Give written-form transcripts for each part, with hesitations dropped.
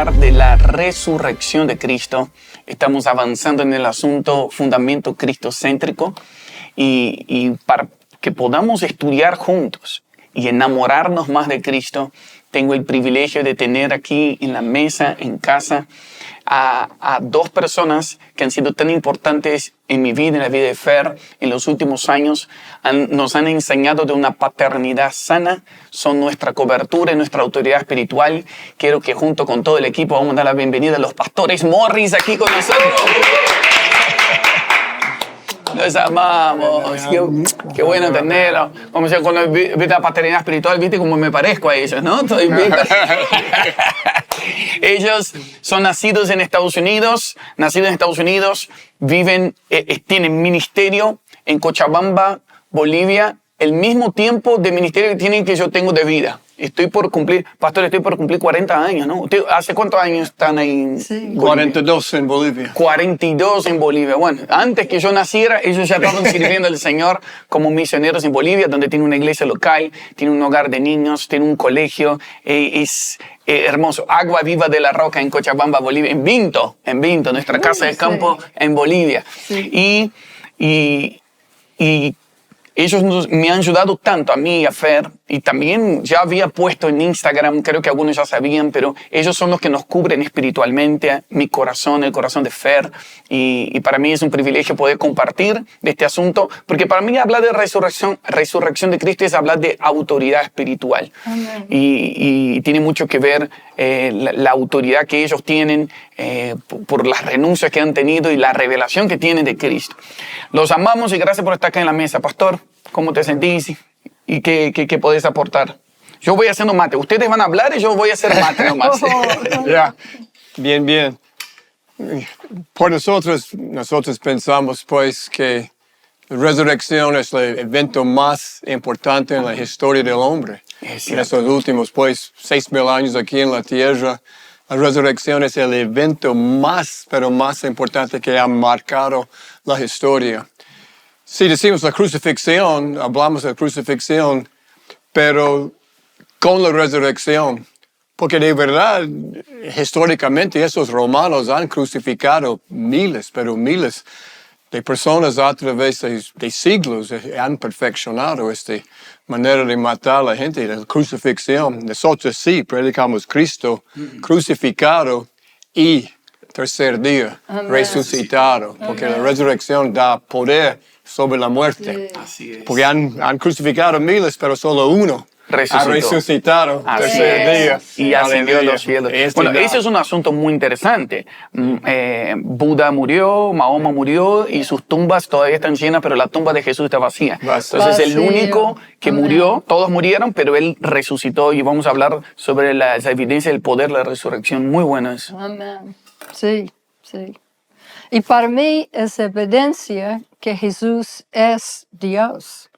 hablar de la resurrección de Cristo. Estamos avanzando en el asunto fundamento cristocéntrico y para que podamos estudiar juntos y enamorarnos más de Cristo, tengo el privilegio de tener aquí en la mesa, en casa, a dos personas que han sido tan importantes en mi vida, en la vida de Fer, en los últimos años. Nos han enseñado de una paternidad sana, son nuestra cobertura y nuestra autoridad espiritual. Quiero que junto con todo el equipo vamos a dar la bienvenida a los pastores Morris aquí con nosotros. Los amamos, qué bueno tenerlos. Como si cuando viste la paternidad espiritual, viste cómo me parezco a ellos, ¿no? Ellos son nacidos en Estados Unidos, viven, tienen ministerio en Cochabamba, Bolivia, el mismo tiempo de ministerio que tienen que yo tengo de vida. Estoy por cumplir 40 años, ¿no? ¿Hace cuántos años están ahí? Sí. 42 en Bolivia. 42 en Bolivia. Bueno, antes que yo naciera, ellos ya estaban sirviendo al Señor como misioneros en Bolivia, donde tiene una iglesia local, tiene un hogar de niños, tiene un colegio. Es hermoso. Agua Viva de la Roca en Cochabamba, Bolivia. En Vinto, nuestra casa de campo en Bolivia. Sí. Y ellos me han ayudado tanto a mí y a Fer, y también ya había puesto en Instagram, creo que algunos ya sabían, pero ellos son los que nos cubren espiritualmente, mi corazón, el corazón de Fer, y para mí es un privilegio poder compartir de este asunto, porque para mí hablar de resurrección de Cristo es hablar de autoridad espiritual. Y tiene mucho que ver la autoridad que ellos tienen por las renuncias que han tenido y la revelación que tienen de Cristo. Los amamos y gracias por estar acá en la mesa. Pastor, ¿cómo te sentís? ¿Y qué podés aportar? Yo voy haciendo mate. Ustedes van a hablar y yo voy a hacer mate nomás. Ya, bien. Por nosotros pensamos pues que la resurrección es el evento más importante en la historia del hombre. En estos últimos 6,000 años aquí en la tierra, la resurrección es el evento más importante que ha marcado la historia. Si decimos la crucifixión, hablamos de la crucifixión, pero con la resurrección, porque de verdad, históricamente, esos romanos han crucificado miles de personas a través de siglos, han perfeccionado esta manera de matar a la gente, la crucifixión. Nosotros sí predicamos Cristo crucificado y tercer día resucitado, porque la resurrección da poder sobre la muerte. Así es. Porque han crucificado miles, pero solo uno ha resucitado tercer día. Y ascendió a los cielos. Bueno, ese es un asunto muy interesante. Buda murió, Mahoma murió y sus tumbas todavía están llenas, pero la tumba de Jesús está vacía. Entonces el único que murió, todos murieron, pero él resucitó y vamos a hablar sobre la evidencia del poder de la resurrección. Muy bueno eso. Amén. Sí. Y para mí es evidencia que Jesús es Dios,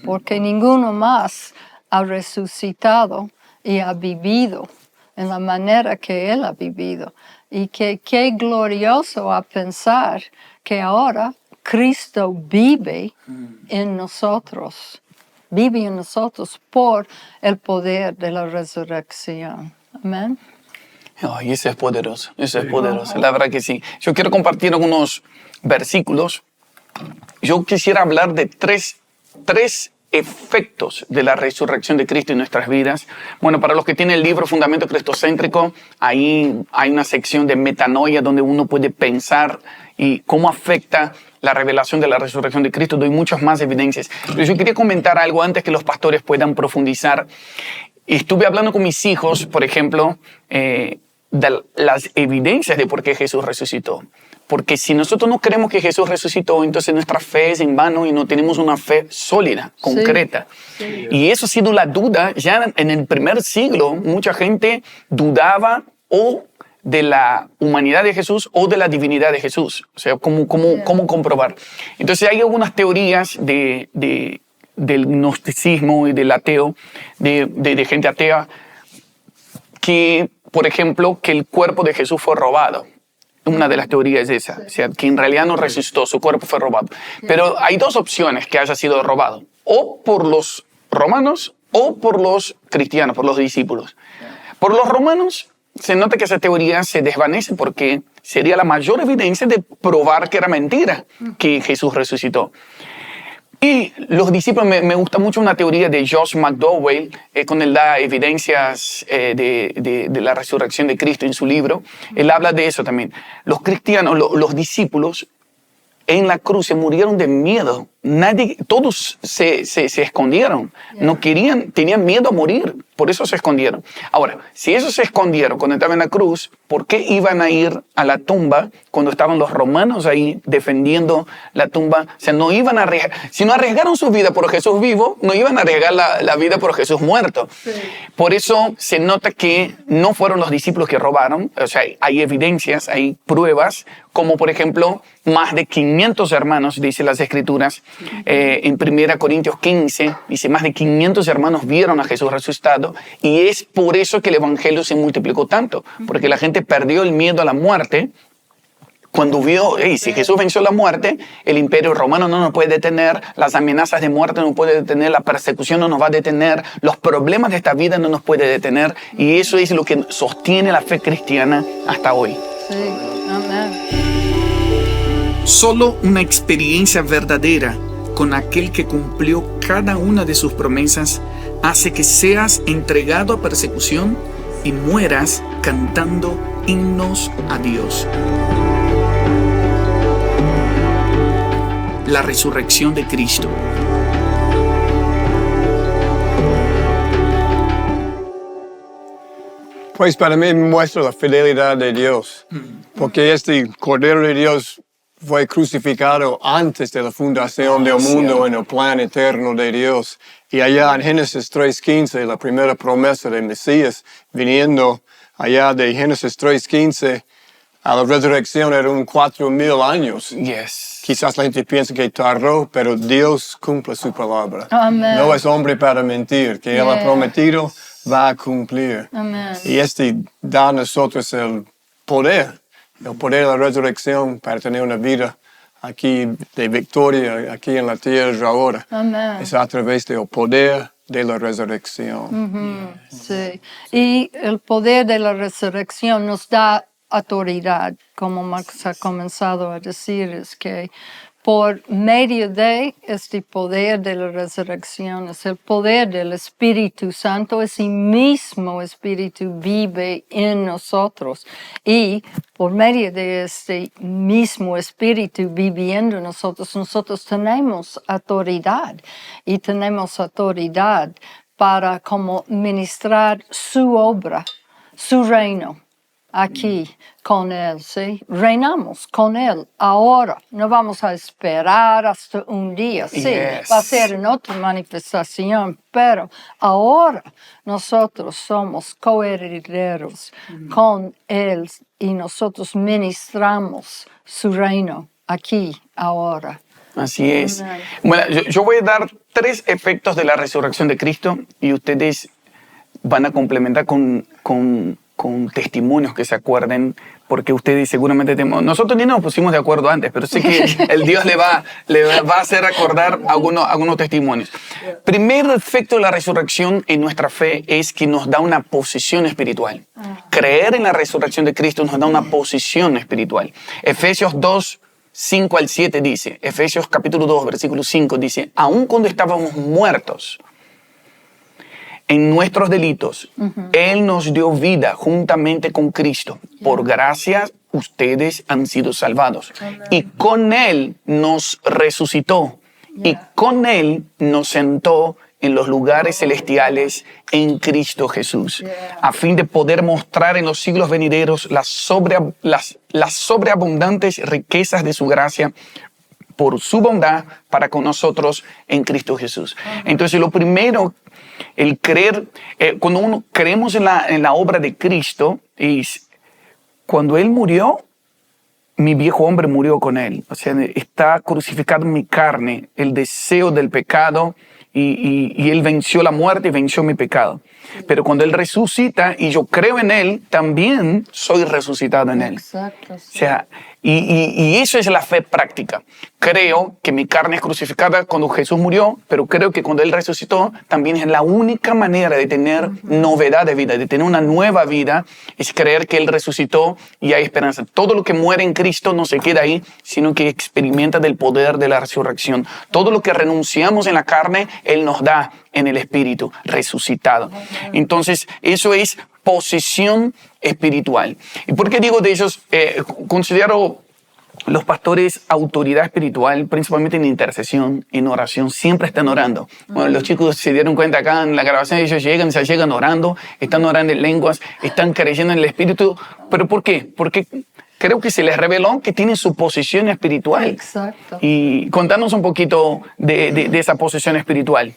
porque ninguno más ha resucitado y ha vivido en la manera que Él ha vivido. Y qué glorioso a pensar que ahora Cristo vive en nosotros. Vive en nosotros por el poder de la resurrección. Amén. Y eso es poderoso, la verdad que sí. Yo quiero compartir algunos versículos. Yo quisiera hablar de tres efectos de la resurrección de Cristo en nuestras vidas. Bueno, para los que tienen el libro Fundamento Cristocéntrico, ahí hay una sección de metanoia donde uno puede pensar y cómo afecta la revelación de la resurrección de Cristo. Doy muchas más evidencias. Pero yo quería comentar algo antes que los pastores puedan profundizar. Estuve hablando con mis hijos, por ejemplo, de las evidencias de por qué Jesús resucitó. Porque si nosotros no creemos que Jesús resucitó, entonces nuestra fe es en vano y no tenemos una fe sólida, concreta. Sí. Y eso ha sido la duda. Ya en el primer siglo, mucha gente dudaba o de la humanidad de Jesús o de la divinidad de Jesús. O sea, ¿cómo comprobar? Entonces hay algunas teorías del gnosticismo y del ateo, de gente atea, que, por ejemplo, que el cuerpo de Jesús fue robado. Una de las teorías es esa, o sea, que en realidad no resucitó, su cuerpo fue robado. Pero hay dos opciones que haya sido robado, o por los romanos o por los cristianos, por los discípulos. Por los romanos se nota que esa teoría se desvanece porque sería la mayor evidencia de probar que era mentira que Jesús resucitó. Y los discípulos, me gusta mucho una teoría de Josh McDowell, cuando él da evidencias de la resurrección de Cristo en su libro. Él habla de eso también. Los cristianos, los discípulos en la cruz se murieron de miedo. Todos se escondieron. No querían, tenían miedo a morir. Por eso se escondieron. Ahora, si ellos se escondieron cuando estaban en la cruz, ¿por qué iban a ir a la tumba cuando estaban los romanos ahí defendiendo la tumba? O sea, no iban a arriesgar. Si no arriesgaron su vida por Jesús vivo, no iban a arriesgar la vida por Jesús muerto. Sí. Por eso se nota que no fueron los discípulos que robaron. O sea, hay evidencias, hay pruebas, como por ejemplo, más de 500 hermanos, dice las Escrituras, en 1 Corintios 15, dice, más de 500 hermanos vieron a Jesús resucitado, y es por eso que el evangelio se multiplicó tanto, porque la gente perdió el miedo a la muerte cuando vio, si Jesús venció la muerte, el imperio romano no nos puede detener, las amenazas de muerte no nos puede detener, la persecución no nos va a detener, los problemas de esta vida no nos puede detener, y eso es lo que sostiene la fe cristiana hasta hoy. Sí, amén. Solo una experiencia verdadera con aquel que cumplió cada una de sus promesas hace que seas entregado a persecución y mueras cantando himnos a Dios. La resurrección de Cristo. Pues para mí muestra la fidelidad de Dios, porque este Cordero de Dios fue crucificado antes de la fundación del mundo en el plan eterno de Dios. Y allá en Génesis 3:15, la primera promesa de Mesías, viniendo allá de Génesis 3:15 a la resurrección, eran 4,000 años. Yes. Quizás la gente piensa que tardó, pero Dios cumple su palabra. Amen. No es hombre para mentir, que Él ha prometido, va a cumplir. Amen. Y da a nosotros el poder de la resurrección para tener una vida aquí de victoria, aquí en la tierra ahora. Amen. Es a través del poder de la resurrección. Sí. Y el poder de la resurrección nos da autoridad, como Marcos ha comenzado a decir, es que por medio de este poder de la resurrección, es el poder del Espíritu Santo, ese mismo Espíritu vive en nosotros. Y por medio de este mismo Espíritu viviendo en nosotros, nosotros tenemos autoridad. Y tenemos autoridad para como ministrar su obra, su reino. Aquí con Él, ¿sí? Reinamos con Él ahora. No vamos a esperar hasta un día, sí. Yes. Va a ser en otra manifestación, pero ahora nosotros somos coherederos con Él y nosotros ministramos su reino aquí, ahora. Así es. Amen. Bueno, yo voy a dar 3 efectos de la resurrección de Cristo y ustedes van a complementar con testimonios que se acuerden, porque ustedes seguramente nosotros ni nos pusimos de acuerdo antes, pero sé que el Dios le va a hacer acordar algunos testimonios. Primer efecto de la resurrección en nuestra fe es que nos da una posición espiritual. Creer en la resurrección de Cristo nos da una posición espiritual. Efesios 2, 5 al 7 dice, Efesios capítulo 2, versículo 5 dice, aun cuando estábamos muertos en nuestros delitos, Él nos dio vida juntamente con Cristo. Por gracia, ustedes han sido salvados. Y con Él nos resucitó. Y con Él nos sentó en los lugares celestiales en Cristo Jesús, a fin de poder mostrar en los siglos venideros las sobreabundantes riquezas de su gracia por su bondad para con nosotros en Cristo Jesús. Entonces, lo primero, el creer, cuando uno creemos en la obra de Cristo, es cuando Él murió, mi viejo hombre murió con Él. O sea, está crucificado en mi carne, el deseo del pecado, y Él venció la muerte y venció mi pecado. Pero cuando Él resucita y yo creo en Él, también soy resucitado en Él. Exacto. Sí. O sea, Y eso es la fe práctica. Creo que mi carne es crucificada cuando Jesús murió, pero creo que cuando Él resucitó, también es la única manera de tener novedad de vida, de tener una nueva vida, es creer que Él resucitó y hay esperanza. Todo lo que muere en Cristo no se queda ahí, sino que experimenta del poder de la resurrección. Todo lo que renunciamos en la carne, Él nos da en el Espíritu resucitado. Entonces, eso es posición espiritual. ¿Y por qué digo de ellos? Considero los pastores autoridad espiritual, principalmente en intercesión, en oración, siempre están orando. Bueno, los chicos se dieron cuenta acá en la grabación, ellos se llegan orando, están orando en lenguas, están creyendo en el Espíritu. ¿Pero por qué? Porque creo que se les reveló que tienen su posición espiritual. Exacto. Y contanos un poquito de esa posición espiritual.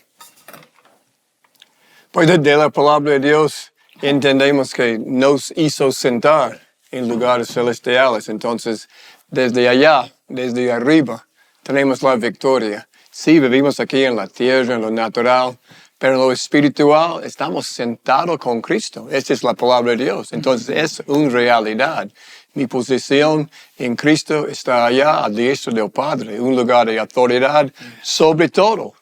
Pues de la palabra de Dios entendemos que nos hizo sentar en lugares celestiales. Entonces, desde allá, desde arriba, tenemos la victoria. Sí, vivimos aquí en la tierra, en lo natural, pero en lo espiritual estamos sentados con Cristo. Esta es la palabra de Dios. Entonces, es una realidad. Mi posición en Cristo está allá, a diestra del Padre, un lugar de autoridad sobre todo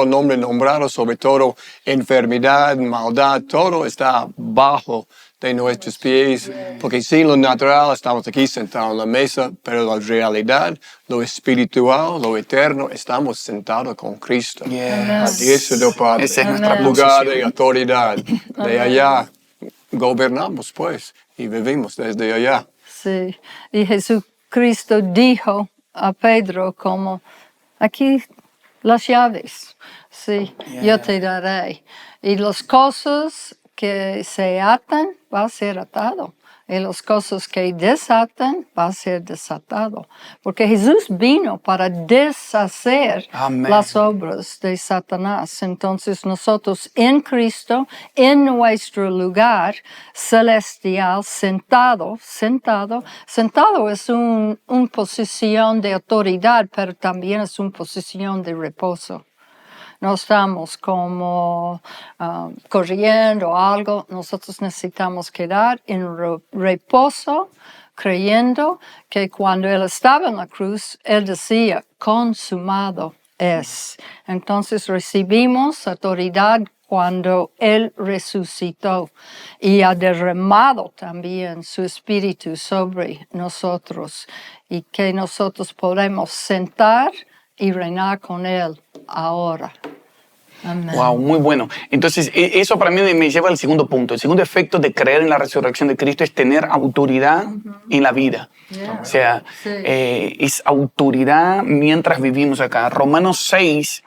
nombre nombrado, sobre todo enfermedad, maldad, todo está bajo de nuestros pies, porque sí, lo natural, estamos aquí sentados en la mesa, pero la realidad, lo espiritual, lo eterno, estamos sentados con Cristo, a diestra del Padre, Esa es nuestra lugar posición. de autoridad, de allá gobernamos pues y vivimos desde allá. Sí, y Jesucristo dijo a Pedro como, aquí las llaves, sí, yo te daré. Y las cosas que se atan va a ser atado. Y las cosas que desatan va a ser desatado. Porque Jesús vino para deshacer Amén. las obras de Satanás. Entonces nosotros en Cristo, en nuestro lugar celestial, sentado es una posición de autoridad, pero también es una posición de reposo. No estamos como corriendo o algo. Nosotros necesitamos quedar en reposo, creyendo que cuando Él estaba en la cruz, Él decía, consumado es. Entonces recibimos autoridad cuando Él resucitó y ha derramado también su Espíritu sobre nosotros y que nosotros podemos sentar y reinar con Él ahora. Amén. Wow, muy bueno. Entonces, eso para mí me lleva al segundo punto. El segundo efecto de creer en la resurrección de Cristo es tener autoridad en la vida. Yeah. O sea, Sí. es autoridad mientras vivimos acá. Romanos 6,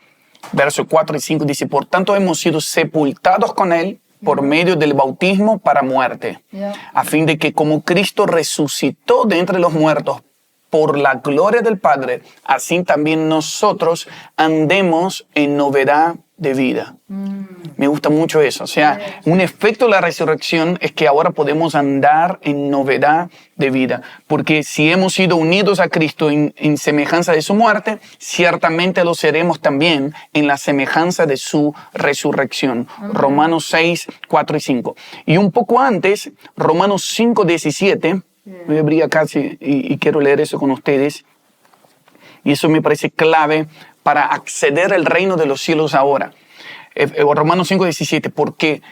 versos 4 y 5 dice, por tanto hemos sido sepultados con Él por medio del bautismo para muerte, Yeah. a fin de que como Cristo resucitó de entre los muertos por la gloria del Padre, así también nosotros andemos en novedad de vida. Me gusta mucho eso. O sea, un efecto de la resurrección es que ahora podemos andar en novedad de vida. Porque si hemos sido unidos a Cristo en semejanza de su muerte, ciertamente lo seremos también en la semejanza de su resurrección. Romanos 6, 4 y 5. Y un poco antes, Romanos 5, 17, voy a abrir acá y quiero leer eso con ustedes. Y eso me parece clave para acceder al reino de los cielos ahora. Romanos 5, 17, porque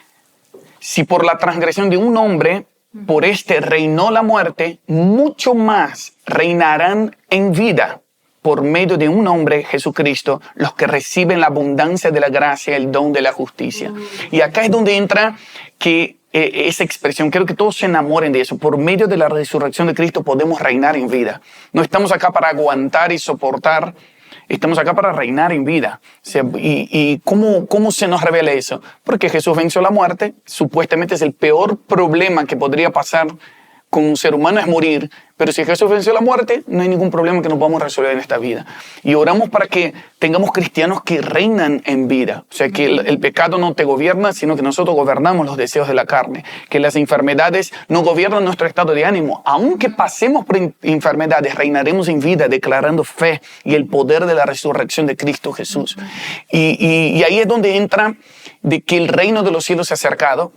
si por la transgresión de un hombre, por este reinó la muerte, mucho más reinarán en vida por medio de un hombre, Jesucristo, los que reciben la abundancia de la gracia, el don de la justicia. Y acá es donde entra que esa expresión, quiero que todos se enamoren de eso. Por medio de la resurrección de Cristo podemos reinar en vida. No estamos acá para aguantar y soportar, estamos acá para reinar en vida. O sea, ¿y cómo se nos revela eso? Porque Jesús venció la muerte, supuestamente es el peor problema que podría pasar con un ser humano es morir, pero si Jesús venció la muerte, no hay ningún problema que no podamos resolver en esta vida. Y oramos para que tengamos cristianos que reinan en vida. O sea, que el pecado no te gobierna, sino que nosotros gobernamos los deseos de la carne. Que las enfermedades no gobiernan nuestro estado de ánimo. Aunque pasemos por enfermedades, reinaremos en vida, declarando fe y el poder de la resurrección de Cristo Jesús. Y ahí es donde entra de que el reino de los cielos se ha acercado.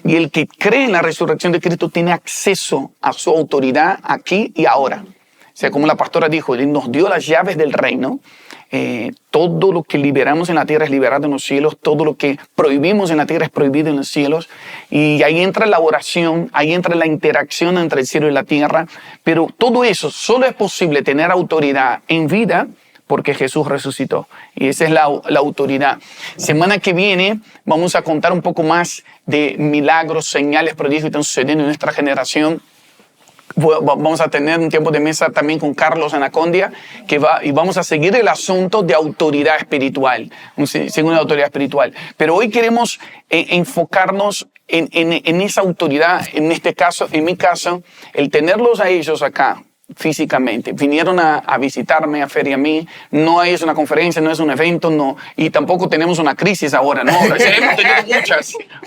Y el que cree en la resurrección de Cristo tiene acceso a su autoridad aquí y ahora. O sea, como la pastora dijo, Él nos dio las llaves del reino. Todo lo que liberamos en la tierra es liberado en los cielos. Todo lo que prohibimos en la tierra es prohibido en los cielos. Y ahí entra la oración, ahí entra la interacción entre el cielo y la tierra. Pero todo eso solo es posible tener autoridad en vida porque Jesús resucitó. Y esa es la autoridad. Semana que viene vamos a contar un poco más de milagros, señales, prodigios que están sucediendo en nuestra generación. Vamos a tener un tiempo de mesa también con Carlos Anacondia y vamos a seguir el asunto de autoridad espiritual, según la autoridad espiritual. Pero hoy queremos enfocarnos en esa autoridad, en este caso, en mi caso, el tenerlos a ellos acá físicamente. Vinieron a visitarme, a Fer y a mí. No es una conferencia, no es un evento, no. Y tampoco tenemos una crisis ahora, ¿no? Hemos tenido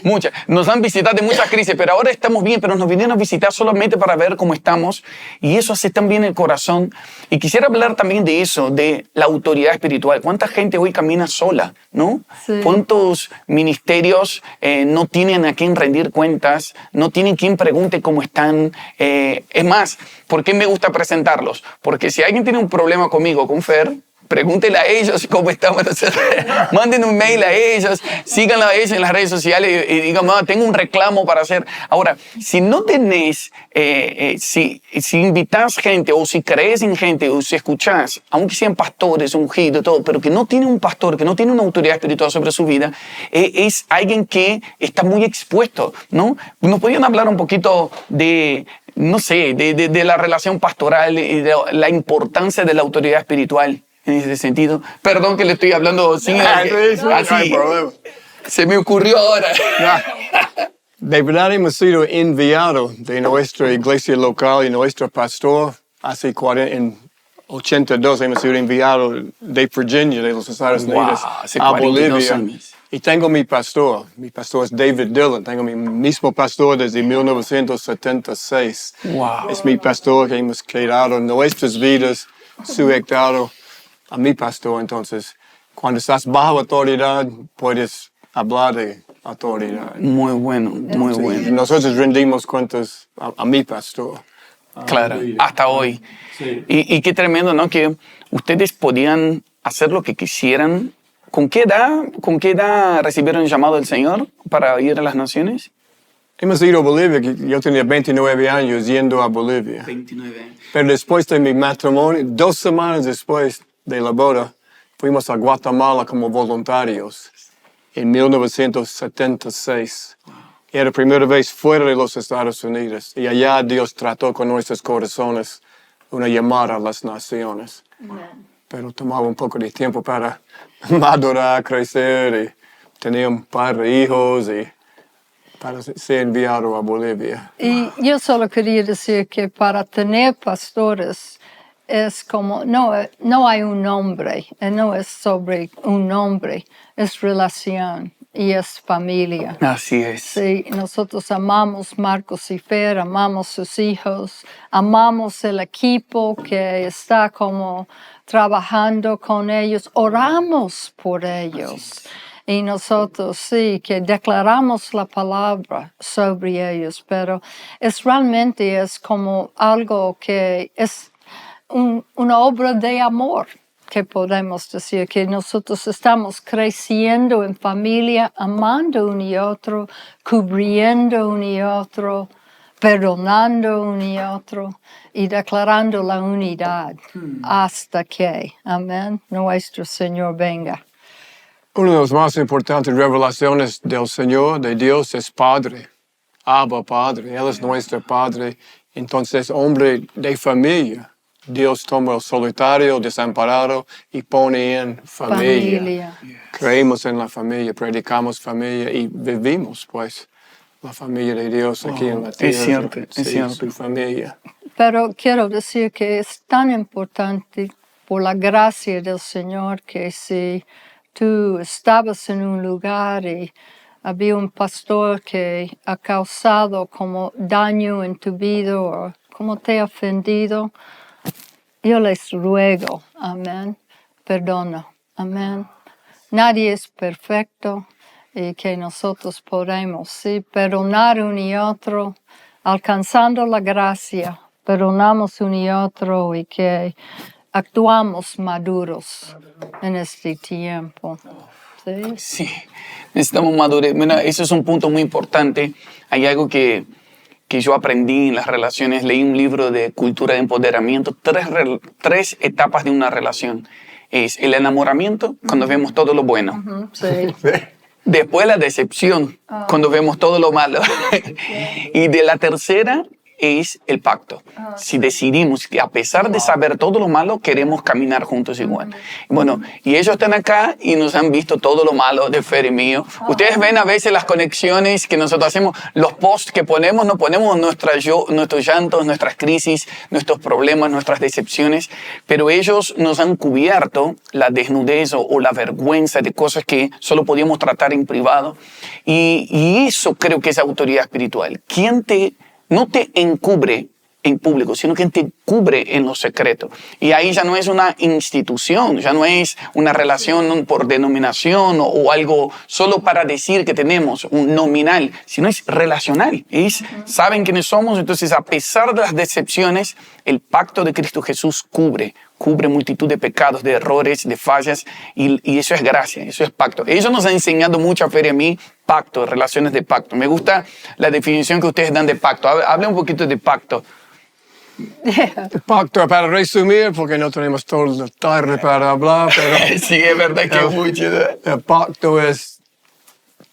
muchas. Nos han visitado de muchas crisis, pero ahora estamos bien, pero nos vinieron a visitar solamente para ver cómo estamos. Y eso hace tan bien el corazón. Y quisiera hablar también de eso, de la autoridad espiritual. ¿Cuánta gente hoy camina sola, no? Sí. ¿Cuántos ministerios no tienen a quien rendir cuentas? No tienen quien pregunte cómo están. Es más, ¿por qué me gusta presentarlos? Porque si alguien tiene un problema conmigo, con Fer, pregúntele a ellos cómo están. Manden un mail a ellos, síganla a ellos en las redes sociales y digan, tengo un reclamo para hacer. Ahora, si no tenés, si invitas gente o si crees en gente o si escuchás, aunque sean pastores, ungidos, todo, pero que no tiene un pastor, que no tiene una autoridad espiritual sobre su vida, es alguien que está muy expuesto, ¿no? ¿Nos podrían hablar un poquito de, no sé, de la relación pastoral y de la importancia de la autoridad espiritual en ese sentido? Perdón que le estoy hablando sin así. Se me ocurrió ahora. De verdad hemos sido enviados de nuestra iglesia local y nuestro pastor. En 82 hemos sido enviados de Virginia, de los Estados Unidos, a Bolivia. Años. Y tengo mi pastor es David Dillon. Tengo mi mismo pastor desde 1976. Wow. Es mi pastor que hemos quedado en nuestras vidas, sujeto a mi pastor. Entonces, cuando estás bajo autoridad, puedes hablar de autoridad. Muy bueno, muy bueno. Nosotros rendimos cuentas a mi pastor. Claro, hasta hoy. Sí. Y qué tremendo, ¿no? Que ustedes podían hacer lo que quisieran. ¿Con qué edad recibieron el llamado del Señor para ir a las naciones? Hemos ido a Bolivia. Yo tenía 29 años yendo a Bolivia. 29. Pero después de mi matrimonio, 2 semanas después de la boda, fuimos a Guatemala como voluntarios en 1976. Era la primera vez fuera de los Estados Unidos. Y allá Dios trató con nuestros corazones una llamada a las naciones. Amen. Pero tomaba un poco de tiempo para madurar, crecer, y tenía un par de hijos y para ser enviado a Bolivia. Y yo solo quería decir que para tener pastores es como, no hay un nombre, no es sobre un nombre, es relación y es familia. Así es. Sí, nosotros amamos Marcos y Fer, amamos sus hijos, amamos el equipo que está como trabajando con ellos, oramos por ellos. Y nosotros sí, que declaramos la palabra sobre ellos, pero realmente es como algo que es una obra de amor, que podemos decir, que nosotros estamos creciendo en familia, amando uno y otro, cubriendo uno y otro, perdonando uno y otro y declarando la unidad hasta que, amén, nuestro Señor venga. Una de las más importantes revelaciones del Señor, de Dios, es Padre. Abba, Padre. Él es nuestro Padre. Entonces, hombre de familia. Dios toma el solitario, desamparado y pone en familia. Creemos en la familia, predicamos familia y vivimos, pues, la familia de Dios aquí en la tierra. Es cierto, sí, es cierto. Su familia. Pero quiero decir que es tan importante por la gracia del Señor que si tú estabas en un lugar y había un pastor que ha causado como daño en tu vida o como te ha ofendido, yo les ruego, amén, perdona, amén. Nadie es perfecto y que nosotros podemos, sí, perdonar uno y otro, alcanzando la gracia, perdonamos uno y otro y que actuamos maduros en este tiempo. Sí. Sí, necesitamos madurez. Mira, ese es un punto muy importante. Hay algo que yo aprendí en las relaciones. Leí un libro de cultura de empoderamiento. Tres etapas de una relación. Es el enamoramiento, cuando vemos todo lo bueno. Sí. Después la decepción, cuando vemos todo lo malo. Y de la tercera es el pacto. Si decidimos que a pesar de saber todo lo malo, queremos caminar juntos igual. Bueno, y ellos están acá y nos han visto todo lo malo de Fer y mío. Ustedes ven a veces las conexiones que nosotros hacemos, los posts que ponemos, no ponemos nuestros llantos, nuestras crisis, nuestros problemas, nuestras decepciones, pero ellos nos han cubierto la desnudez o la vergüenza de cosas que solo podíamos tratar en privado. Y eso creo que es autoridad espiritual. ¿Quién no te encubre en público, sino que te cubre en lo secreto? Y ahí ya no es una institución, ya no es una relación por denominación o algo solo para decir que tenemos un nominal, sino es relacional. Saben quiénes somos, entonces a pesar de las decepciones, el pacto de Cristo Jesús cubre multitud de pecados, de errores, de fallas, y eso es gracia, eso es pacto. Ellos nos han enseñado mucho a Fer y a mí pacto, relaciones de pacto. Me gusta la definición que ustedes dan de pacto. Habla un poquito de pacto. El pacto, para resumir, porque no tenemos toda la tarde para hablar, pero Sí, es verdad que es mucho. el pacto es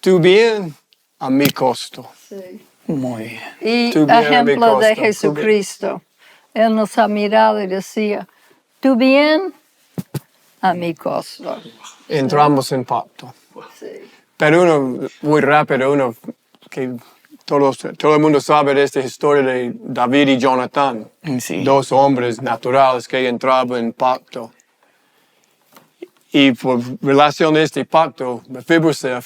tu bien a mi costo. Sí. Muy bien. Y Tu bien a mi ejemplo de costo. Jesucristo. Él nos ha mirado y decía, tu bien a mi costo. Entramos en pacto. Sí. Pero muy rápido, que todo el mundo sabe de esta historia de David y Jonathan. Sí. Dos hombres naturales que entraban en pacto. Y por relación a este pacto, Mephibosheth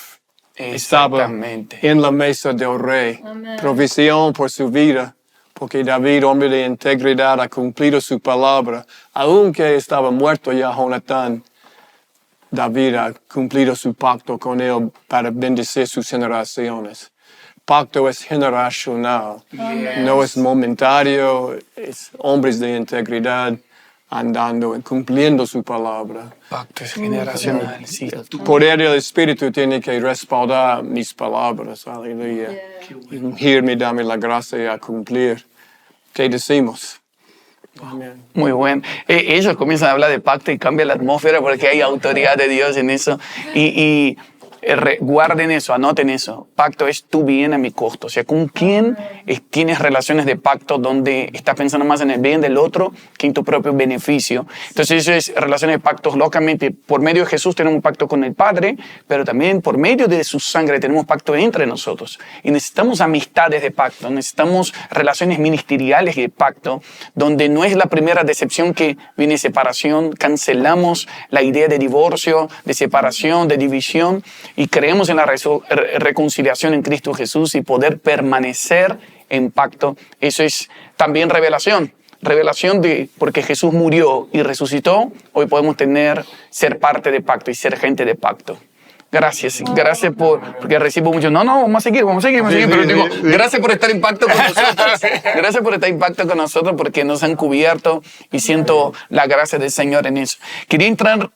estaba Exactamente. en la mesa del rey. Amén. Provisión por su vida, porque David, hombre de integridad, ha cumplido su palabra. Aunque estaba muerto ya Jonathan, David ha cumplido su pacto con él para bendecir sus generaciones. Pacto es generacional, no es momentario, es hombres de integridad andando, cumpliendo su palabra. Pacto es generacional, sí. El poder del Espíritu tiene que respaldar mis palabras, aleluya. Y ungirme, dame la gracia a cumplir. ¿Qué decimos? Amén. Muy bueno. Ellos comienzan a hablar de pacto y cambia la atmósfera porque hay autoridad de Dios en eso. Guarden eso, anoten eso. Pacto es tu bien a mi costo. O sea, ¿con quién tienes relaciones de pacto donde estás pensando más en el bien del otro que en tu propio beneficio? Entonces eso es relaciones de pactos locamente. Por medio de Jesús tenemos un pacto con el Padre, pero también por medio de su sangre tenemos pacto entre nosotros. Y necesitamos amistades de pacto, necesitamos relaciones ministeriales de pacto, donde no es la primera decepción que viene separación. Cancelamos la idea de divorcio, de separación, de división, y creemos en la reconciliación en Cristo Jesús y poder permanecer en pacto. Eso es también revelación. Revelación de porque Jesús murió y resucitó, hoy podemos ser parte de pacto y ser gente de pacto. Gracias porque recibo mucho. No, vamos a seguir, pero digo, gracias por estar en pacto con nosotros. Gracias por estar en pacto con nosotros porque nos han cubierto y siento la gracia del Señor en eso. Quería entrar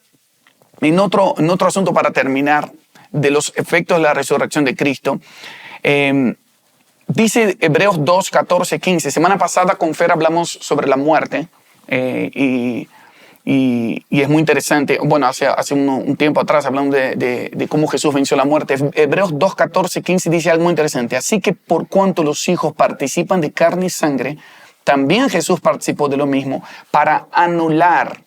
en otro asunto para terminar, de los efectos de la resurrección de Cristo. Dice Hebreos 2, 14, 15. Semana pasada con Fer hablamos sobre la muerte y es muy interesante. Bueno, hace un tiempo atrás hablamos de cómo Jesús venció la muerte. Hebreos 2, 14, 15 dice algo muy interesante. Así que por cuanto los hijos participan de carne y sangre, también Jesús participó de lo mismo para anular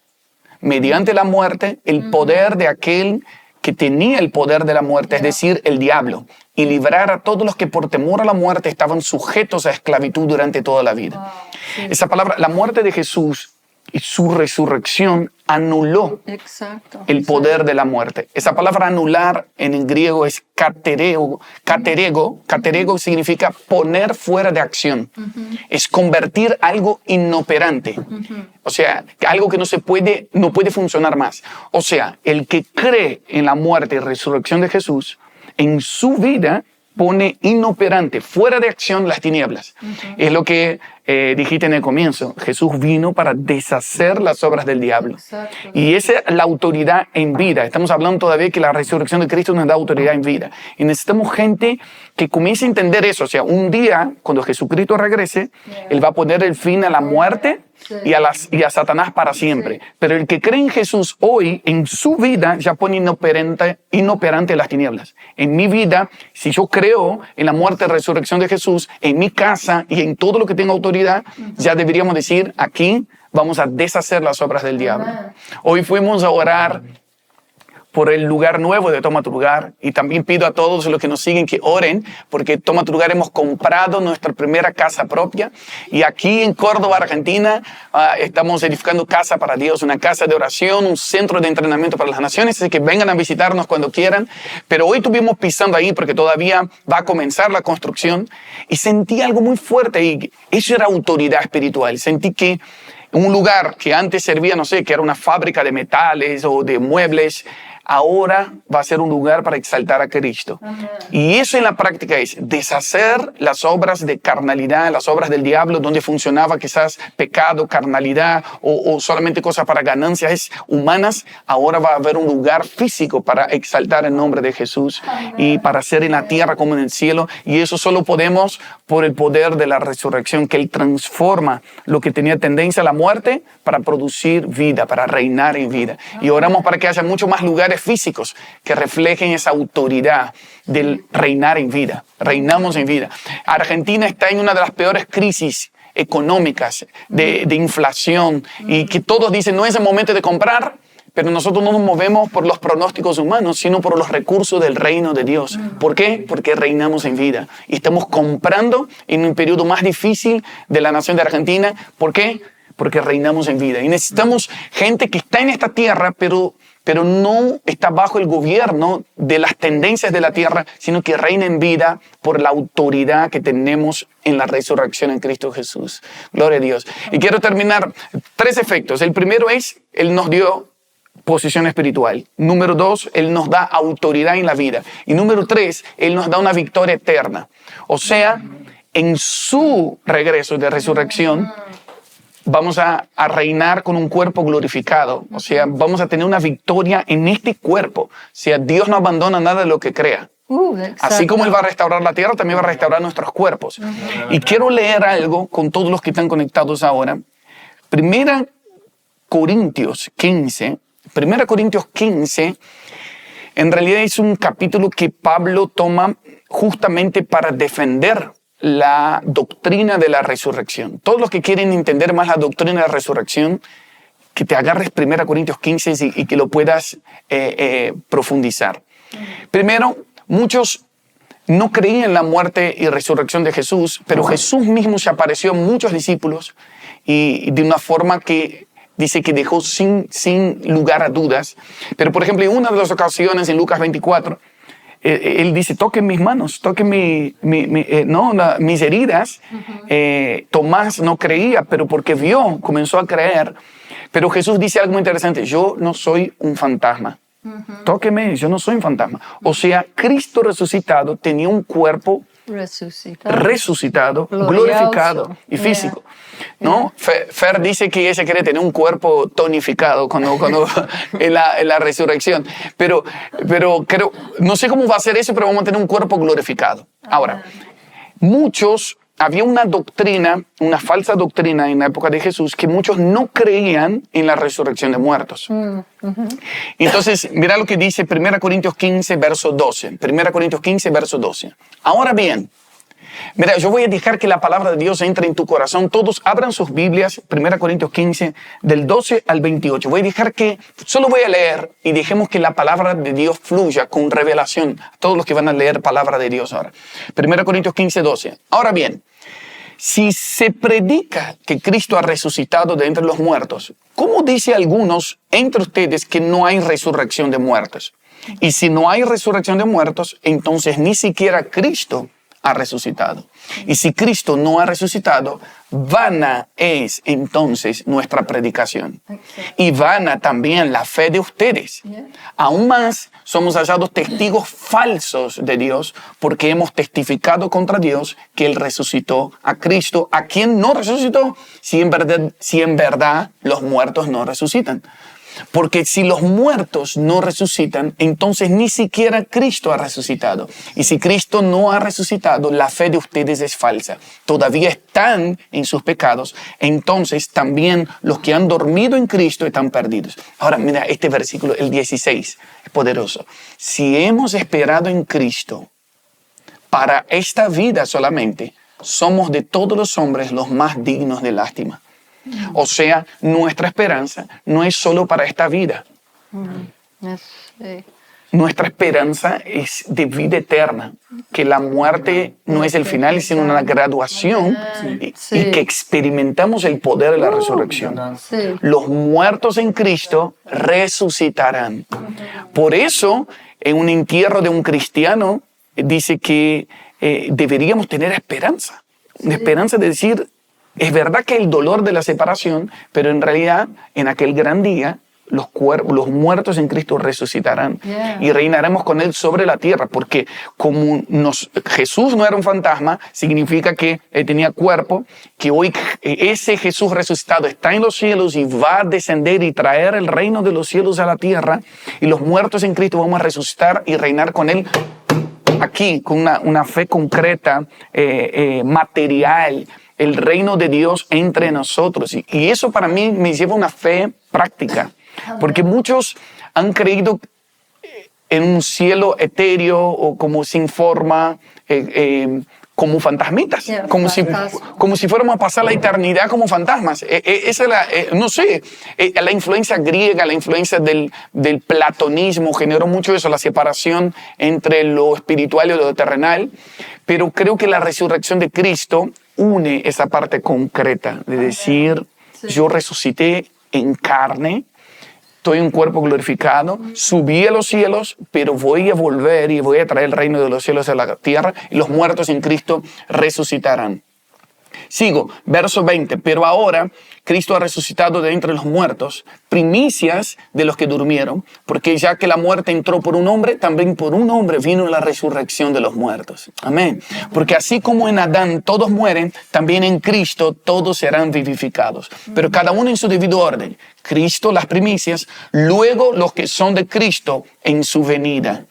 mediante la muerte el poder de aquel que tenía el poder de la muerte, es decir, el diablo, y librar a todos los que por temor a la muerte estaban sujetos a esclavitud durante toda la vida. Sí. Esa palabra, la muerte de Jesús y su resurrección anuló el poder de la muerte. Esa palabra anular en el griego es katerego. Katerego significa poner fuera de acción. Es convertir algo inoperante. O sea, algo que no puede funcionar más. O sea, el que cree en la muerte y resurrección de Jesús en su vida pone inoperante, fuera de acción, las tinieblas. Es lo que dijiste en el comienzo. Jesús vino para deshacer las obras del diablo. Exacto. Y esa es la autoridad en vida. Estamos hablando todavía que la resurrección de Cristo nos da autoridad en vida. Y necesitamos gente que comience a entender eso. O sea, un día, cuando Jesucristo regrese, Él va a poner el fin a la muerte y a Satanás para siempre. Pero el que cree en Jesús hoy, en su vida, ya pone inoperante las tinieblas. En mi vida, si yo creo en la muerte y resurrección de Jesús, en mi casa y en todo lo que tenga autoridad, ya deberíamos decir, aquí vamos a deshacer las obras del diablo. Hoy fuimos a orar por el lugar nuevo de Toma Tu Lugar, y también pido a todos los que nos siguen que oren, porque Toma Tu Lugar hemos comprado nuestra primera casa propia, y aquí en Córdoba, Argentina, estamos edificando casa para Dios, una casa de oración, un centro de entrenamiento para las naciones, así que vengan a visitarnos cuando quieran. Pero hoy estuvimos pisando ahí porque todavía va a comenzar la construcción, y sentí algo muy fuerte, y eso era autoridad espiritual. Sentí que un lugar que antes servía, no sé, que era una fábrica de metales o de muebles, ahora va a ser un lugar para exaltar a Cristo. Amén. Y eso en la práctica es deshacer las obras de carnalidad, las obras del diablo, donde funcionaba quizás pecado, carnalidad o solamente cosas para ganancias humanas. Ahora va a haber un lugar físico para exaltar el nombre de Jesús. Amén. Y para hacer en la tierra como en el cielo. Y eso solo podemos por el poder de la resurrección, que Él transforma lo que tenía tendencia a la muerte para producir vida, para reinar en vida. Y oramos para que haya muchos más lugares físicos que reflejen esa autoridad del reinar en vida. Reinamos en vida. Argentina está en una de las peores crisis económicas de inflación, y que todos dicen no es el momento de comprar, pero nosotros no nos movemos por los pronósticos humanos, sino por los recursos del reino de Dios. ¿Por qué? Porque reinamos en vida y estamos comprando en un periodo más difícil de la nación de Argentina. ¿Por qué? Porque reinamos en vida. Y necesitamos gente que está en esta tierra, pero no está bajo el gobierno de las tendencias de la tierra, sino que reina en vida por la autoridad que tenemos en la resurrección en Cristo Jesús. Gloria a Dios. Y quiero terminar 3 efectos. El primero es, Él nos dio posición espiritual. Número 2, Él nos da autoridad en la vida. Y número 3, Él nos da una victoria eterna. O sea, en su regreso de resurrección, vamos a reinar con un cuerpo glorificado. O sea, vamos a tener una victoria en este cuerpo. O sea, Dios no abandona nada de lo que crea. Así como Él va a restaurar la tierra, también va a restaurar nuestros cuerpos. Y quiero leer algo con todos los que están conectados ahora. 1 Corintios 15, en realidad es un capítulo que Pablo toma justamente para defender la doctrina de la resurrección. Todos los que quieren entender más la doctrina de la resurrección, que te agarres 1 Corintios 15 y que lo puedas profundizar. Primero, muchos no creían en la muerte y resurrección de Jesús, pero Jesús mismo se apareció a muchos discípulos y de una forma que dice que dejó sin lugar a dudas. Pero, por ejemplo, en una de las ocasiones en Lucas 24, Él dice, toquen mis manos, toquen mis heridas. Tomás no creía, pero porque vio, comenzó a creer. Pero Jesús dice algo muy interesante, yo no soy un fantasma. Tóqueme, yo no soy un fantasma. O sea, Cristo resucitado tenía un cuerpo resucitado, glorificado y físico. ¿No? Fer dice que ella quiere tener un cuerpo tonificado cuando en la resurrección. Pero creo, no sé cómo va a ser eso, pero vamos a tener un cuerpo glorificado. Ahora, había una doctrina, una falsa doctrina en la época de Jesús, que muchos no creían en la resurrección de muertos. Entonces, mira lo que dice 1 Corintios 15, verso 12. 1 Corintios 15, verso 12. Ahora bien, mira, yo voy a dejar que la palabra de Dios entre en tu corazón. Todos abran sus Biblias, 1 Corintios 15, del 12 al 28. Voy a dejar que, solo voy a leer y dejemos que la palabra de Dios fluya con revelación a todos los que van a leer palabra de Dios ahora. 1 Corintios 15, 12. Ahora bien, si se predica que Cristo ha resucitado de entre los muertos, ¿cómo dice algunos entre ustedes que no hay resurrección de muertos? Y si no hay resurrección de muertos, entonces ni siquiera Cristo ha resucitado. Y si Cristo no ha resucitado, vana es entonces nuestra predicación. Y vana también la fe de ustedes. Aún más, somos hallados testigos falsos de Dios porque hemos testificado contra Dios que Él resucitó a Cristo, a quien no resucitó, si en verdad los muertos no resucitan. Porque si los muertos no resucitan, entonces ni siquiera Cristo ha resucitado. Y si Cristo no ha resucitado, la fe de ustedes es falsa. Todavía están en sus pecados, entonces también los que han dormido en Cristo están perdidos. Ahora mira este versículo, el 16, es poderoso. Si hemos esperado en Cristo para esta vida solamente, somos de todos los hombres los más dignos de lástima. O sea, nuestra esperanza no es solo para esta vida. Nuestra esperanza es de vida eterna, que la muerte no es el final, sino una graduación y que experimentamos el poder de la resurrección. Los muertos en Cristo resucitarán. Por eso, en un entierro de un cristiano, dice que deberíamos tener esperanza. La esperanza de decir, es verdad que el dolor de la separación, pero en realidad en aquel gran día los muertos en Cristo resucitarán y reinaremos con Él sobre la tierra, porque como Jesús no era un fantasma, significa que Él tenía cuerpo, que hoy ese Jesús resucitado está en los cielos y va a descender y traer el reino de los cielos a la tierra, y los muertos en Cristo vamos a resucitar y reinar con Él aquí, con una fe concreta, material, el reino de Dios entre nosotros. Y eso para mí me lleva a una fe práctica, porque muchos han creído en un cielo etéreo o como sin forma, como fantasmitas, como si fuéramos a pasar la eternidad como fantasmas. Esa es no sé, la influencia griega, la influencia del platonismo generó mucho eso, la separación entre lo espiritual y lo terrenal, pero creo que la resurrección de Cristo une esa parte concreta de decir, yo resucité en carne, estoy en un cuerpo glorificado, subí a los cielos, pero voy a volver y voy a traer el reino de los cielos a la tierra, y los muertos en Cristo resucitarán. Sigo, verso 20. Pero ahora Cristo ha resucitado de entre los muertos, primicias de los que durmieron, porque ya que la muerte entró por un hombre, también por un hombre vino la resurrección de los muertos. Amén. Porque así como en Adán todos mueren, también en Cristo todos serán vivificados. Pero cada uno en su debido orden. Cristo las primicias, luego los que son de Cristo en su venida.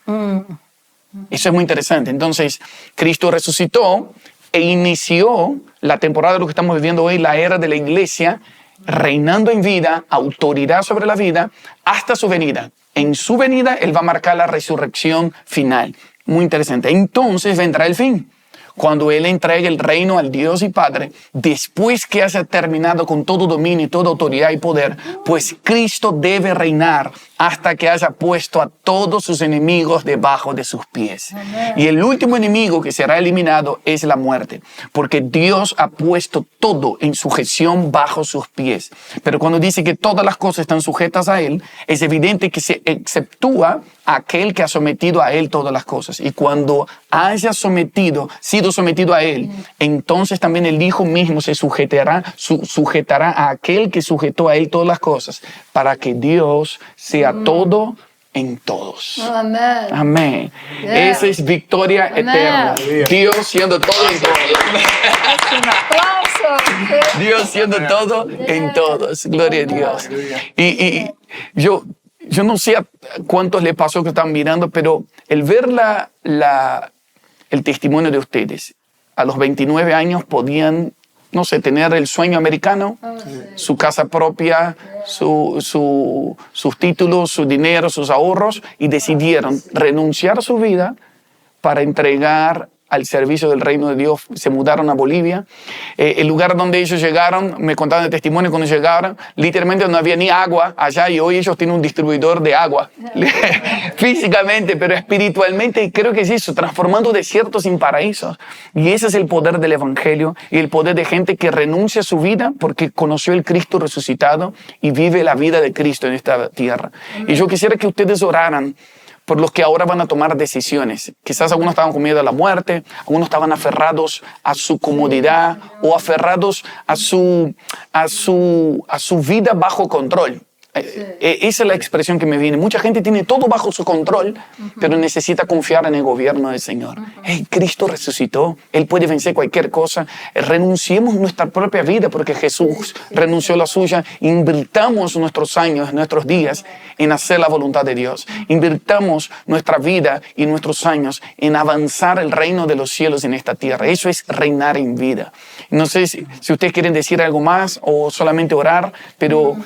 Eso es muy interesante. Entonces, Cristo resucitó e inició la temporada de lo que estamos viviendo hoy, la era de la iglesia, reinando en vida, autoridad sobre la vida, hasta su venida. En su venida, Él va a marcar la resurrección final. Muy interesante. Entonces vendrá el fin, cuando Él entregue el reino al Dios y Padre, después que haya terminado con todo dominio, toda autoridad y poder, pues Cristo debe reinar hasta que haya puesto a todos sus enemigos debajo de sus pies. Amén. Y el último enemigo que será eliminado es la muerte, porque Dios ha puesto todo en sujeción bajo sus pies. Pero cuando dice que todas las cosas están sujetas a Él, es evidente que se exceptúa a aquel que ha sometido a Él todas las cosas. Y cuando haya sido sometido a Él, entonces también el Hijo mismo se sujetará a aquel que sujetó a Él todas las cosas, para que Dios sea todo en todos. Amén. Amén. Yeah. Esa es victoria eterna. Dios siendo todo en todos. Es un aplauso. Dios siendo todo en todos. Gloria a Dios. Y yo no sé a cuántos le pasó que están mirando, pero el ver el testimonio de ustedes, a los 29 años podían, no sé, tener el sueño americano, su casa propia, sus títulos, su dinero, sus ahorros, y decidieron renunciar a su vida para entregar al servicio del reino de Dios. Se mudaron a Bolivia. El lugar donde ellos llegaron, me contaban de testimonio cuando llegaron, literalmente no había ni agua allá, y hoy ellos tienen un distribuidor de agua. Físicamente, pero espiritualmente creo que es eso, transformando desiertos en paraísos. Y ese es el poder del Evangelio y el poder de gente que renuncia a su vida porque conoció el Cristo resucitado y vive la vida de Cristo en esta tierra. Y yo quisiera que ustedes oraran por los que ahora van a tomar decisiones. Quizás algunos estaban con miedo a la muerte, algunos estaban aferrados a su comodidad o aferrados a su vida bajo control. Esa es la expresión que me viene. Mucha gente tiene todo bajo su control, pero necesita confiar en el gobierno del Señor. Hey, Cristo resucitó, Él puede vencer cualquier cosa. Renunciemos nuestra propia vida porque Jesús renunció la suya. Invirtamos nuestros años, nuestros días en hacer la voluntad de Dios. Invirtamos nuestra vida y nuestros años en avanzar el reino de los cielos en esta tierra. Eso es reinar en vida. No sé si ustedes quieren decir algo más o solamente orar, pero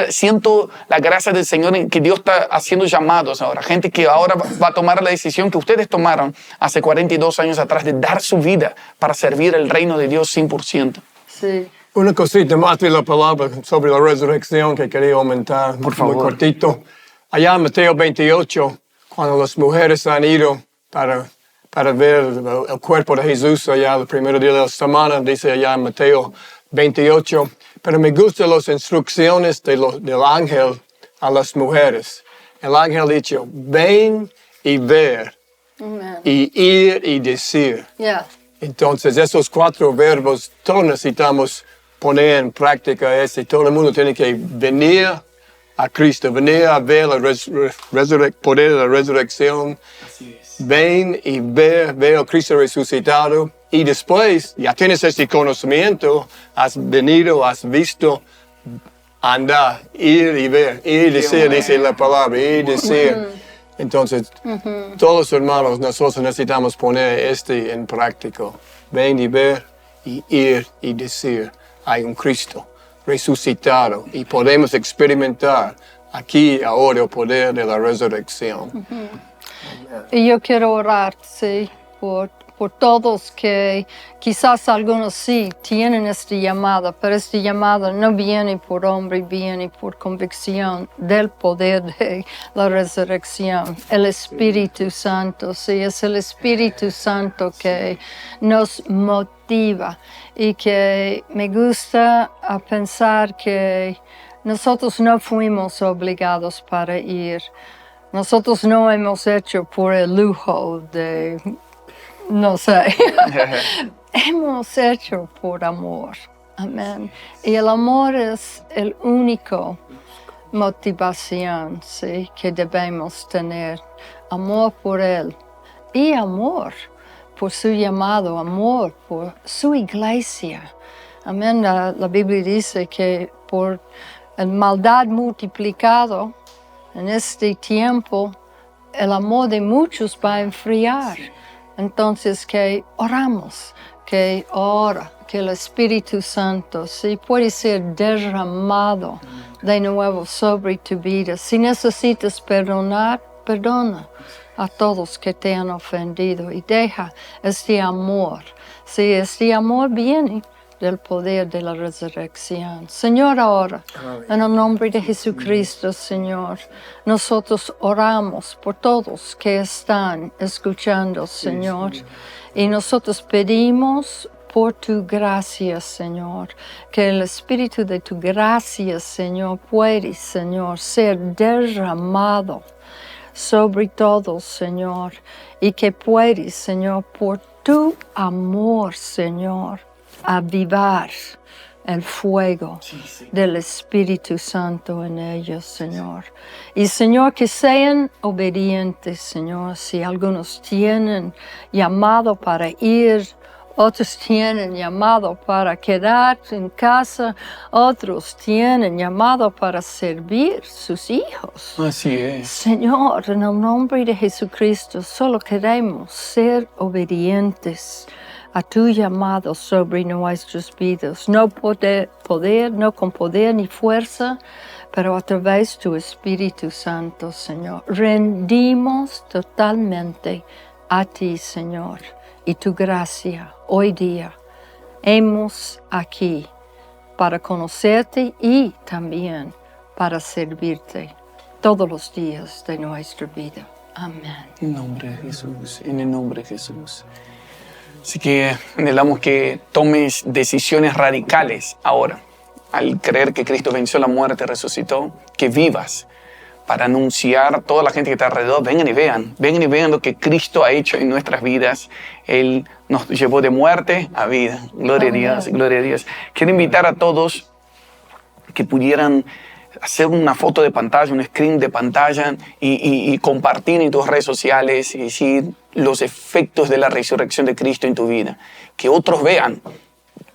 siento la gracia del Señor en que Dios está haciendo llamados ahora. Gente que ahora va a tomar la decisión que ustedes tomaron hace 42 años atrás de dar su vida para servir el reino de Dios 100%. Sí. Una cosita más de la palabra sobre la resurrección que quería aumentar. Por favor. Muy cortito. Allá en Mateo 28, cuando las mujeres han ido para ver el cuerpo de Jesús allá el primer día de la semana, dice allá en Mateo 28, pero me gustan las instrucciones del ángel a las mujeres. El ángel dijo, ven y ver, y ir y decir. Yeah. Entonces, esos 4 verbos, todos necesitamos poner en práctica eso. Todo el mundo tiene que venir a Cristo, venir a ver el poder de la resurrección. Así es. Ven y ver a Cristo resucitado. Y después, ya tienes ese conocimiento, has venido, has visto, anda, ir y ver, ir y decir, dice la palabra, ir y decir. Entonces, todos los hermanos, nosotros necesitamos poner en práctica. Ven y ver, y ir y decir, hay un Cristo resucitado y podemos experimentar aquí ahora el poder de la resurrección. Y yo quiero orar, sí, por todos que quizás algunos sí tienen esta llamada, pero esta llamada no viene por hombre, viene por convicción del poder de la resurrección. El Espíritu Santo, sí, es el Espíritu Santo que nos motiva y que me gusta a pensar que nosotros no fuimos obligados para ir. Nosotros no hemos hecho por el lujo de, no sé, hemos hecho por amor. Amén. Y el amor es el único motivación, ¿sí?, que debemos tener. Amor por Él y amor por su llamado, amor por su iglesia. Amén. La Biblia dice que por la maldad multiplicado, en este tiempo, el amor de muchos va a enfriar. Entonces, que oramos, que ora, que el Espíritu Santo sí puede ser derramado de nuevo sobre tu vida. Si necesitas perdonar, perdona a todos que te han ofendido y deja este amor. Si este amor viene del poder de la resurrección. Señor, ahora, en el nombre de Jesucristo, Señor, nosotros oramos por todos que están escuchando, Señor, y nosotros pedimos por tu gracia, Señor, que el Espíritu de tu gracia, Señor, puede, Señor, ser derramado sobre todos, Señor, y que puede, Señor, por tu amor, Señor, avivar el fuego del Espíritu Santo en ellos, Señor. Y, Señor, que sean obedientes, Señor. Si algunos tienen llamado para ir, otros tienen llamado para quedar en casa, otros tienen llamado para servir sus hijos. Así es. Señor, en el nombre de Jesucristo, solo queremos ser obedientes a tu llamado sobre nuestras vidas. No no con poder ni fuerza, pero a través de tu Espíritu Santo, Señor. Rendimos totalmente a ti, Señor, y tu gracia hoy día. Hemos aquí para conocerte y también para servirte todos los días de nuestra vida. Amén. En el nombre de Jesús, en el nombre de Jesús. Así que anhelamos que tomes decisiones radicales ahora, al creer que Cristo venció la muerte, resucitó, que vivas para anunciar a toda la gente que está alrededor. Vengan y vean lo que Cristo ha hecho en nuestras vidas. Él nos llevó de muerte a vida. Gloria a Dios, gloria a Dios. Quiero invitar a todos que pudieran hacer una foto de pantalla, un screen de pantalla y compartir en tus redes sociales y decir los efectos de la resurrección de Cristo en tu vida. Que otros vean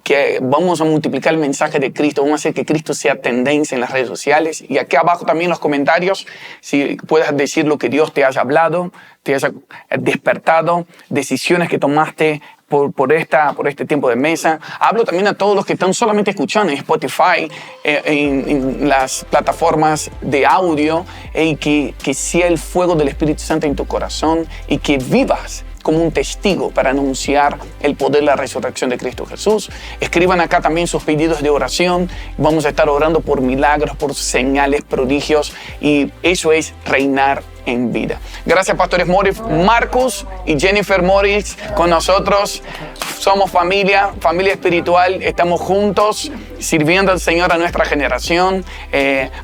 que vamos a multiplicar el mensaje de Cristo, vamos a hacer que Cristo sea tendencia en las redes sociales. Y aquí abajo también en los comentarios, si puedes decir lo que Dios te haya hablado, te haya despertado, decisiones que tomaste por este tiempo de mesa. Hablo también a todos los que están solamente escuchando en Spotify, en las plataformas de audio, y que sea el fuego del Espíritu Santo en tu corazón y que vivas como un testigo para anunciar el poder de la resurrección de Cristo Jesús. Escriban acá también sus pedidos de oración. Vamos a estar orando por milagros, por señales, prodigios, y eso es reinar en vida. Gracias, pastores Marcus y Jennifer Morris, con nosotros. Somos familia espiritual. Estamos juntos sirviendo al Señor a nuestra generación.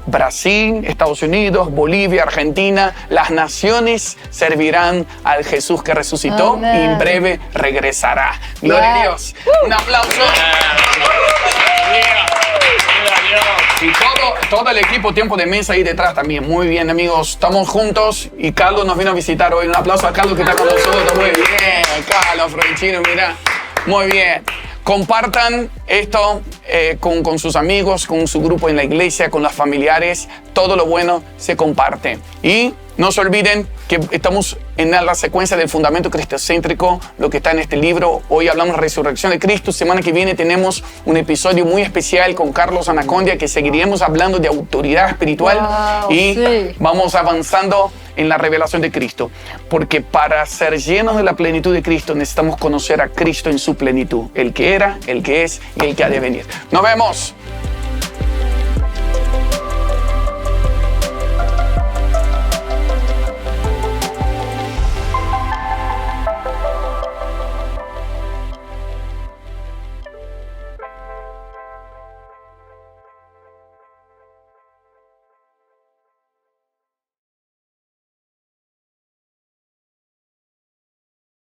Brasil, Estados Unidos, Bolivia, Argentina. Las naciones servirán al Jesús que resucitó. Amén. Y en breve regresará. Gloria a Dios. Un aplauso. Y todo el equipo Tiempo de Mesa ahí detrás también. Muy bien, amigos. Estamos juntos y Carlos nos vino a visitar hoy. Un aplauso a Carlos que está con nosotros. Muy bien, Carlos Franchino, mira. Muy bien. Compartan esto con sus amigos, con su grupo en la iglesia, con los familiares. Todo lo bueno se comparte. Y no se olviden que estamos en la secuencia del fundamento cristocéntrico, lo que está en este libro. Hoy hablamos de resurrección de Cristo. Semana que viene tenemos un episodio muy especial con Carlos Anacondia, que seguiremos hablando de autoridad espiritual. Wow, y sí. vamos avanzando en la revelación de Cristo. Porque para ser llenos de la plenitud de Cristo necesitamos conocer a Cristo en su plenitud. El que era, el que es y el que ha de venir. Nos vemos.